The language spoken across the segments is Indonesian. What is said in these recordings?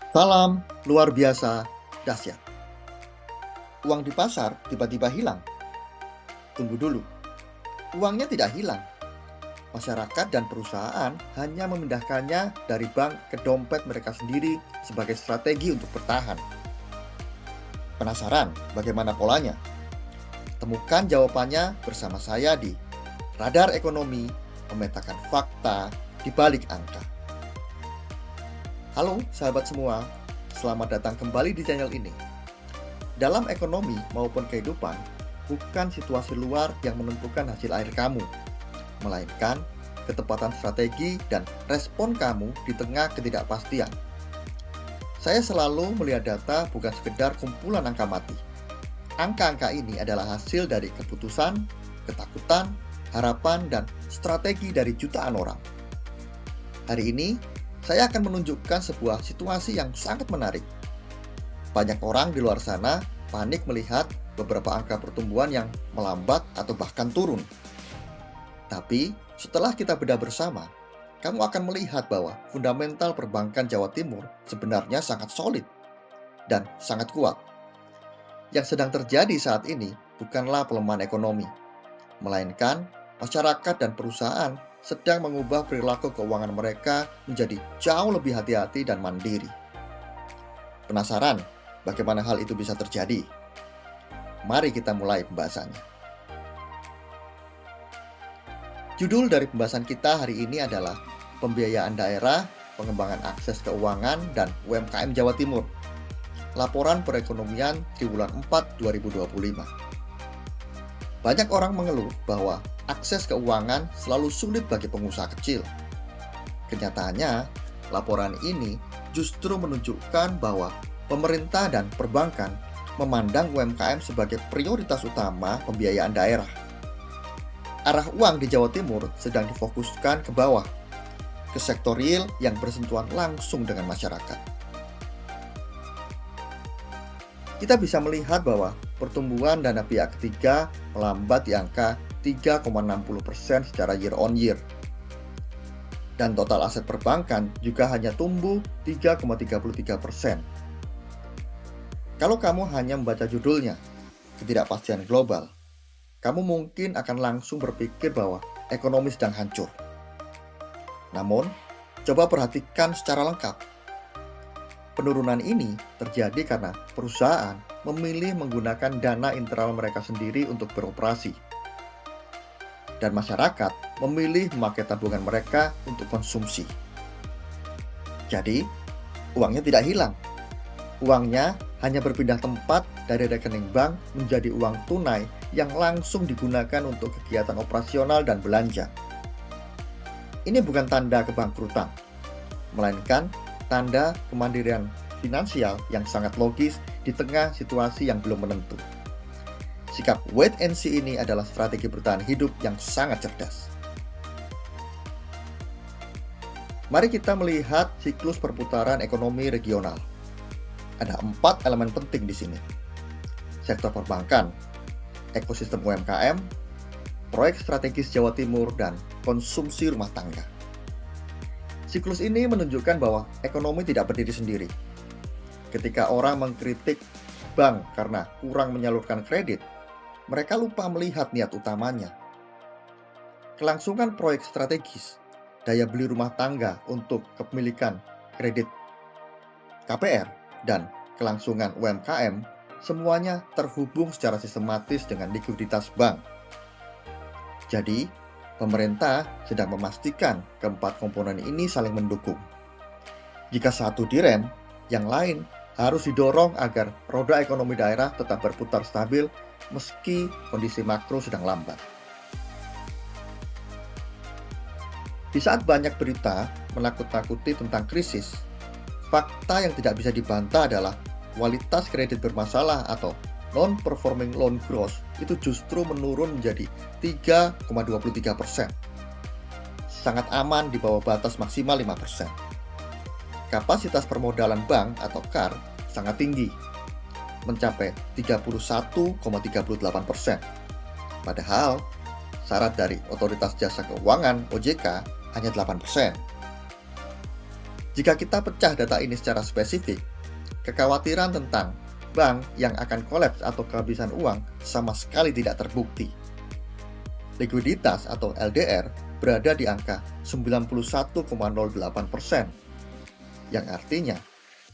Salam luar biasa dahsyat. Uang di pasar tiba-tiba hilang. Tunggu dulu, uangnya tidak hilang. Masyarakat dan perusahaan hanya memindahkannya dari bank ke dompet mereka sendiri sebagai strategi untuk bertahan. Penasaran bagaimana polanya? Temukan jawabannya bersama saya di Radar Ekonomi, memetakan fakta di balik angka. Halo sahabat semua, selamat datang kembali di channel ini. Dalam ekonomi maupun kehidupan, bukan situasi luar yang menentukan hasil akhir kamu, melainkan ketepatan strategi dan respon kamu di tengah ketidakpastian. Saya selalu melihat data bukan sekedar kumpulan angka mati. Angka-angka ini adalah hasil dari keputusan, ketakutan, harapan, dan strategi dari jutaan orang. Hari ini, saya akan menunjukkan sebuah situasi yang sangat menarik. Banyak orang di luar sana panik melihat beberapa angka pertumbuhan yang melambat atau bahkan turun. Tapi, setelah kita bedah bersama, kamu akan melihat bahwa fundamental perbankan Jawa Timur sebenarnya sangat solid dan sangat kuat. Yang sedang terjadi saat ini bukanlah pelemahan ekonomi, melainkan masyarakat dan perusahaan sedang mengubah perilaku keuangan mereka menjadi jauh lebih hati-hati dan mandiri. Penasaran bagaimana hal itu bisa terjadi? Mari kita mulai pembahasannya. Judul dari pembahasan kita hari ini adalah Pembiayaan Daerah, Pengembangan Akses Keuangan, dan UMKM Jawa Timur. Laporan perekonomian triwulan 4 2025. Banyak orang mengeluh bahwa akses keuangan selalu sulit bagi pengusaha kecil. Kenyataannya, laporan ini justru menunjukkan bahwa pemerintah dan perbankan memandang UMKM sebagai prioritas utama pembiayaan daerah. Arah uang di Jawa Timur sedang difokuskan ke bawah, ke sektor real yang bersentuhan langsung dengan masyarakat. Kita bisa melihat bahwa pertumbuhan dana pihak ketiga melambat di angka 3,60% secara year on year. Dan total aset perbankan juga hanya tumbuh 3,33%. Kalau kamu hanya membaca judulnya, ketidakpastian global, kamu mungkin akan langsung berpikir bahwa ekonomi sedang hancur. Namun, coba perhatikan secara lengkap. Penurunan ini terjadi karena perusahaan memilih menggunakan dana internal mereka sendiri untuk beroperasi. Dan masyarakat memilih memakai tabungan mereka untuk konsumsi. Jadi, uangnya tidak hilang. Uangnya hanya berpindah tempat dari rekening bank menjadi uang tunai yang langsung digunakan untuk kegiatan operasional dan belanja. Ini bukan tanda kebangkrutan, melainkan tanda kemandirian finansial yang sangat logis di tengah situasi yang belum menentu. Sikap wait and see ini adalah strategi bertahan hidup yang sangat cerdas. Mari kita melihat siklus perputaran ekonomi regional. Ada 4 elemen penting di sini. Sektor perbankan, ekosistem UMKM, proyek strategis Jawa Timur, dan konsumsi rumah tangga. Siklus ini menunjukkan bahwa ekonomi tidak berdiri sendiri. Ketika orang mengkritik bank karena kurang menyalurkan kredit, mereka lupa melihat niat utamanya. Kelangsungan proyek strategis, daya beli rumah tangga untuk kepemilikan kredit KPR, dan kelangsungan UMKM, semuanya terhubung secara sistematis dengan likuiditas bank. Jadi, pemerintah sedang memastikan keempat komponen ini saling mendukung. Jika satu direm, yang lain harus didorong agar roda ekonomi daerah tetap berputar stabil meski kondisi makro sedang lambat. Di saat banyak berita menakut-nakuti tentang krisis, fakta yang tidak bisa dibantah adalah kualitas kredit bermasalah atau non-performing loan growth itu justru menurun menjadi 3,23%. Sangat aman di bawah batas maksimal 5%. Kapasitas permodalan bank atau KAR sangat tinggi, mencapai 31,38%. Padahal, syarat dari Otoritas Jasa Keuangan (OJK) hanya 8%. Jika kita pecah data ini secara spesifik, kekhawatiran tentang bank yang akan kolaps atau kehabisan uang sama sekali tidak terbukti. Likuiditas atau LDR berada di angka 91,08%, yang artinya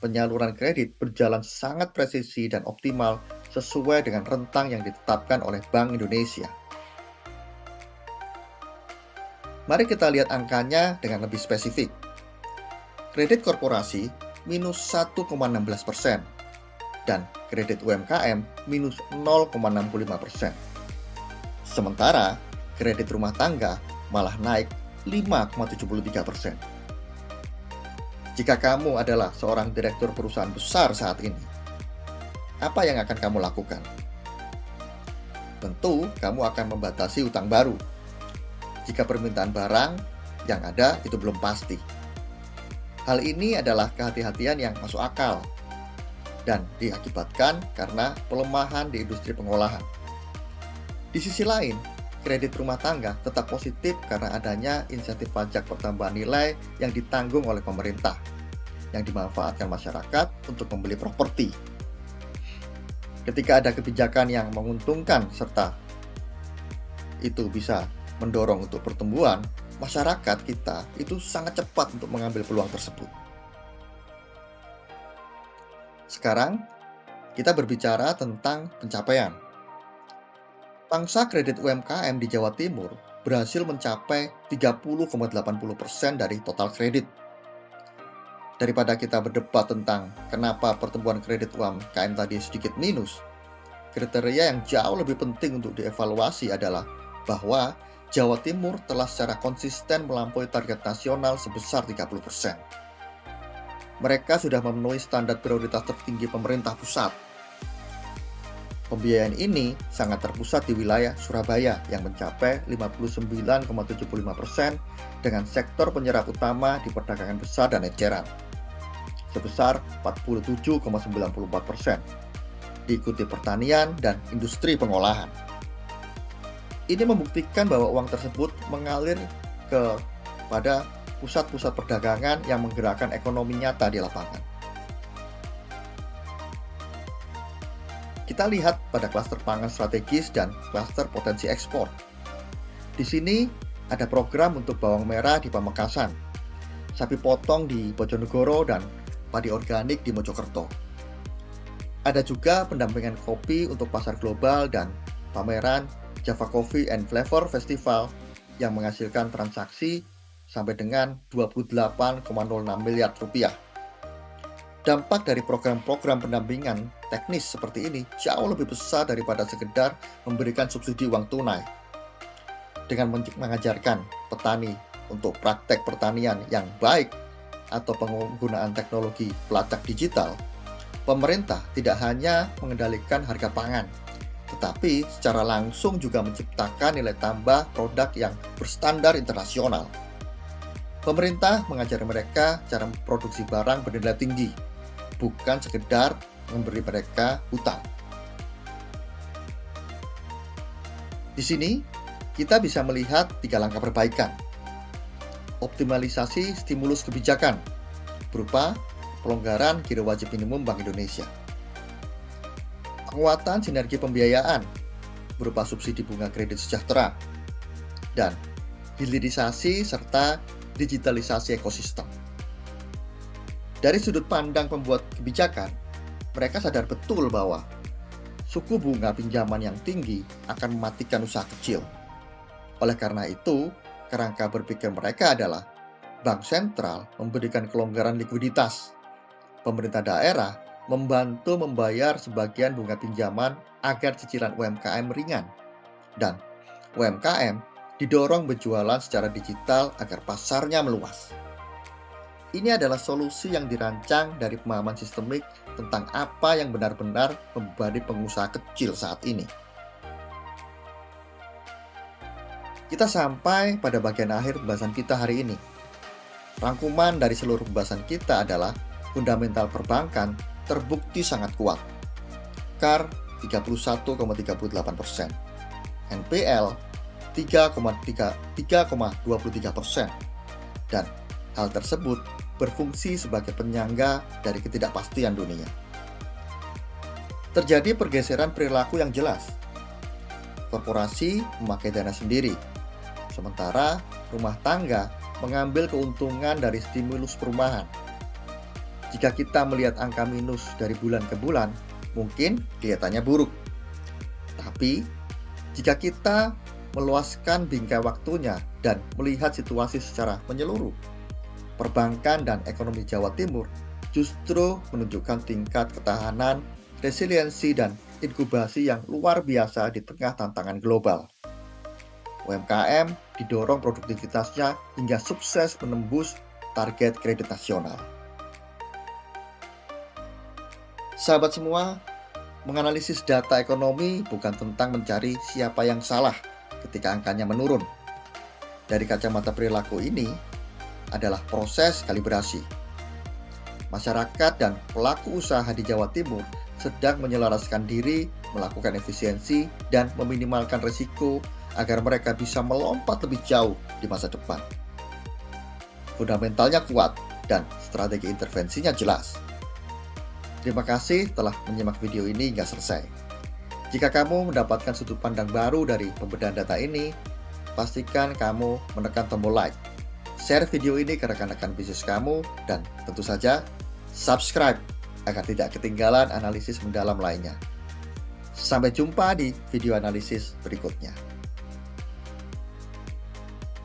penyaluran kredit berjalan sangat presisi dan optimal sesuai dengan rentang yang ditetapkan oleh Bank Indonesia. Mari kita lihat angkanya dengan lebih spesifik. Kredit korporasi minus 1,16% dan kredit UMKM minus 0,65%. Sementara kredit rumah tangga malah naik 5,73%. Jika kamu adalah seorang direktur perusahaan besar saat ini, apa yang akan kamu lakukan? Tentu, kamu akan membatasi utang baru. Jika permintaan barang yang ada itu belum pasti. Hal ini adalah kehati-hatian yang masuk akal dan diakibatkan karena pelemahan di industri pengolahan. Di sisi lain, kredit rumah tangga tetap positif karena adanya insentif pajak pertambahan nilai yang ditanggung oleh pemerintah, yang dimanfaatkan masyarakat untuk membeli properti. Ketika ada kebijakan yang menguntungkan serta itu bisa mendorong untuk pertumbuhan, masyarakat kita itu sangat cepat untuk mengambil peluang tersebut. Sekarang, kita berbicara tentang pencapaian. Pangsa kredit UMKM di Jawa Timur berhasil mencapai 30,80% dari total kredit. Daripada kita berdebat tentang kenapa pertumbuhan kredit UMKM tadi sedikit minus, kriteria yang jauh lebih penting untuk dievaluasi adalah bahwa Jawa Timur telah secara konsisten melampaui target nasional sebesar 30%. Mereka sudah memenuhi standar prioritas tertinggi pemerintah pusat. Pembiayaan ini sangat terpusat di wilayah Surabaya yang mencapai 59,75% dengan sektor penyerap utama di perdagangan besar dan eceran sebesar 47,94%, diikuti pertanian dan industri pengolahan. Ini membuktikan bahwa uang tersebut mengalir kepada pusat-pusat perdagangan yang menggerakkan ekonomi nyata di lapangan. Kita lihat pada klaster pangan strategis dan klaster potensi ekspor. Di sini ada program untuk bawang merah di Pamekasan, sapi potong di Bojonegoro, dan padi organik di Mojokerto. Ada juga pendampingan kopi untuk pasar global dan pameran Java Coffee and Flavor Festival yang menghasilkan transaksi sampai dengan 28,06 miliar rupiah. Dampak dari program-program pendampingan teknis seperti ini jauh lebih besar daripada sekedar memberikan subsidi uang tunai. Dengan mengajarkan petani untuk praktek pertanian yang baik atau penggunaan teknologi pelacak digital, pemerintah tidak hanya mengendalikan harga pangan, tetapi secara langsung juga menciptakan nilai tambah produk yang berstandar internasional. Pemerintah mengajari mereka cara memproduksi barang bernilai tinggi, bukan sekedar memberi mereka hutang. Di sini, kita bisa melihat 3 langkah perbaikan. Optimalisasi stimulus kebijakan berupa pelonggaran giro wajib minimum Bank Indonesia. Penguatan sinergi pembiayaan berupa subsidi bunga kredit sejahtera dan hilirisasi serta digitalisasi ekosistem. Dari sudut pandang pembuat kebijakan, mereka sadar betul bahwa suku bunga pinjaman yang tinggi akan mematikan usaha kecil. Oleh karena itu, kerangka berpikir mereka adalah bank sentral memberikan kelonggaran likuiditas. Pemerintah daerah membantu membayar sebagian bunga pinjaman agar cicilan UMKM ringan. Dan UMKM didorong berjualan secara digital agar pasarnya meluas. Ini adalah solusi yang dirancang dari pemahaman sistemik tentang apa yang benar-benar membebani pengusaha kecil saat ini. Kita sampai pada bagian akhir pembahasan kita hari ini. Rangkuman dari seluruh pembahasan kita adalah fundamental perbankan terbukti sangat kuat. CAR 31,38%, NPL 3,23%, dan Hal tersebut berfungsi sebagai penyangga dari ketidakpastian dunia. Terjadi pergeseran perilaku yang jelas. Korporasi memakai dana sendiri, sementara rumah tangga mengambil keuntungan dari stimulus perumahan. Jika kita melihat angka minus dari bulan ke bulan, mungkin kelihatannya buruk. Tapi, jika kita meluaskan bingkai waktunya dan melihat situasi secara menyeluruh, perbankan dan ekonomi Jawa Timur justru menunjukkan tingkat ketahanan, resiliensi, dan inkubasi yang luar biasa di tengah tantangan global. UMKM didorong produktivitasnya hingga sukses menembus target kredit nasional. Sahabat semua, menganalisis data ekonomi bukan tentang mencari siapa yang salah ketika angkanya menurun. Dari kacamata perilaku ini adalah proses kalibrasi. Masyarakat dan pelaku usaha di Jawa Timur sedang menyelaraskan diri, melakukan efisiensi, dan meminimalkan risiko agar mereka bisa melompat lebih jauh di masa depan. Fundamentalnya kuat dan strategi intervensinya jelas. Terima kasih telah menyimak video ini hingga selesai. Jika kamu mendapatkan sudut pandang baru dari pembedahan data ini, pastikan kamu menekan tombol like, share video ini ke rekan-rekan bisnis kamu, dan tentu saja subscribe agar tidak ketinggalan analisis mendalam lainnya. Sampai jumpa di video analisis berikutnya.